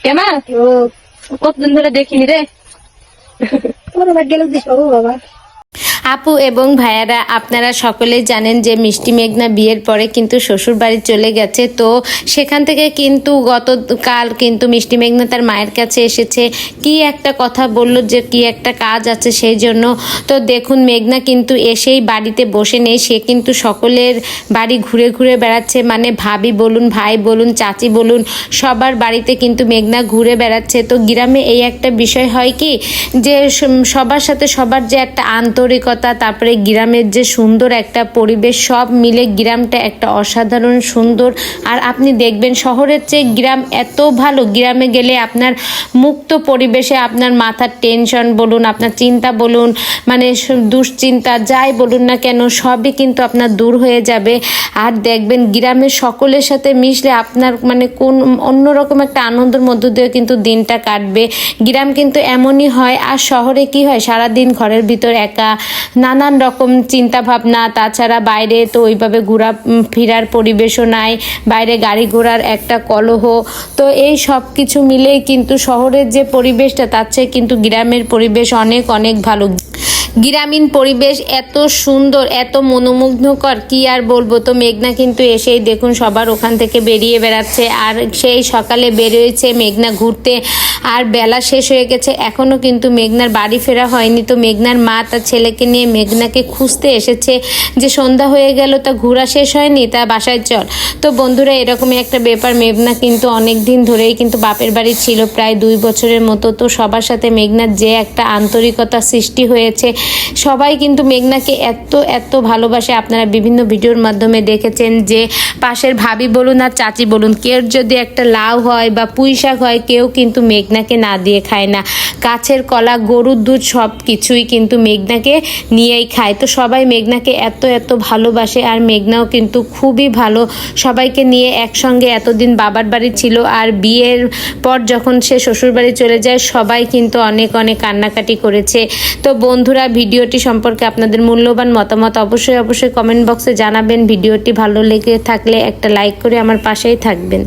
কেমা কতদিন ধরে দেখিনি রে। বাবা আপু এবং ভাইয়ারা, আপনারা সকলেই জানেন যে মিষ্টি মেঘনা বিয়ের পরে কিন্তু শ্বশুর বাড়ি চলে গেছে। তো সেখান থেকে কিন্তু গতকাল কিন্তু মিষ্টি মেঘনা তার মায়ের কাছে এসেছে, কি একটা কথা বলল যে কি একটা কাজ আছে সেই জন্য। তো দেখুন মেঘনা কিন্তু এসেই বাড়িতে বসে নেই, সে কিন্তু সকলের বাড়ি ঘুরে ঘুরে বেড়াচ্ছে, মানে ভাবি বলুন, ভাই বলুন, চাচি বলুন, সবার বাড়িতে কিন্তু মেঘনা ঘুরে বেড়াচ্ছে। তো গ্রামে এই একটা বিষয় হয় কি যে সবার সাথে সবার যে একটা আন্তরিকতা, তারপরে গ্রামের যে সুন্দর একটা পরিবেশ, সব মিলে গ্রামটা একটা অসাধারণ সুন্দর। আর আপনি দেখবেন শহরের চেয়ে গ্রাম এত ভালো, গ্রামে গেলে আপনার মুক্ত পরিবেশে আপনার মাথার টেনশন বলুন, আপনার চিন্তা বলুন, মানে দুশ্চিন্তা যাই বলুন না কেন, সবই কিন্তু আপনার দূর হয়ে যাবে। আর দেখবেন গ্রামের সকলের সাথে মিশলে আপনার মানে কোন অন্যরকম একটা আনন্দের মধ্য দিয়ে কিন্তু দিনটা কাটবে। গ্রাম কিন্তু এমনই হয়। আর শহরে কি হয়, সারাদিন ঘরের ভিতর একা, নানান রকম চিন্তা ভাবনা, তাছাড়া বাইরে তো ওইভাবে ঘোরা ফেরার পরিবেশও নাই, বাইরে গাড়ি ঘোড়ার একটা কলহ। তো এই সব কিছু মিলেই কিন্তু শহরের যে পরিবেশটা তার চেয়ে কিন্তু গ্রামের পরিবেশ অনেক অনেক ভালো। গ্রামীণ পরিবেশ এত সুন্দর, এত মনোমুগ্ধকর, কি আর বলবো। তো মেঘনা কিন্তু এসেই দেখুন সবার ওখান থেকে বেরিয়ে বেড়াচ্ছে। আর সেই সকালে বেরিয়েছে মেঘনা ঘুরতে, আর বেলা শেষ হয়ে গেছে, এখনও কিন্তু মেঘনার বাড়ি ফেরা হয়নি। তো মেঘনার মা তার ছেলেকে নিয়ে মেঘনাকে খুঁজতে এসেছে যে সন্ধ্যা হয়ে গেল, তা ঘোরা শেষ হয়নি, তা বাসায় চল। তো বন্ধুরা এরকমই একটা ব্যাপার, মেঘনা কিন্তু অনেক দিন ধরেই কিন্তু বাপের বাড়ি ছিল, প্রায় 2 বছরের মতো। তো সবার সাথে মেঘনার যে একটা আন্তরিকতা সৃষ্টি হয়েছে, সবাই কিন্তু মেঘনাকে এত এত ভালোবাসে। আপনারা বিভিন্ন ভিডিওর মাধ্যমে দেখেছেন যে পাশের ভাবি বলুন আর চাচি বলুন, কেউ যদি একটা লাউ হয় বা পুঁই শাক হয়, কেউ কিন্তু মেঘনাকে না দিয়ে খায় না। গাছের কলা, গরুর দুধ, সব কিছুই কিন্তু মেঘনাকে নিয়েই খায়। তো সবাই মেঘনাকে এত এত ভালোবাসে। আর মেঘনাও কিন্তু খুবই ভালো, সবাইকে নিয়ে একসঙ্গে এতদিন বাবার বাড়ি ছিল। আর বিয়ের পর যখন সে শ্বশুর বাড়ি চলে যায়, সবাই কিন্তু অনেক অনেক কান্নাকাটি করেছে। তো বন্ধুরা ভিডিওটি সম্পর্কে আপনাদের মূল্যবান মতামত অবশ্যই অবশ্যই কমেন্ট বক্সে জানাবেন। ভিডিওটি ভালো লেগে থাকলে একটা লাইক করে আমার পাশেই থাকবেন।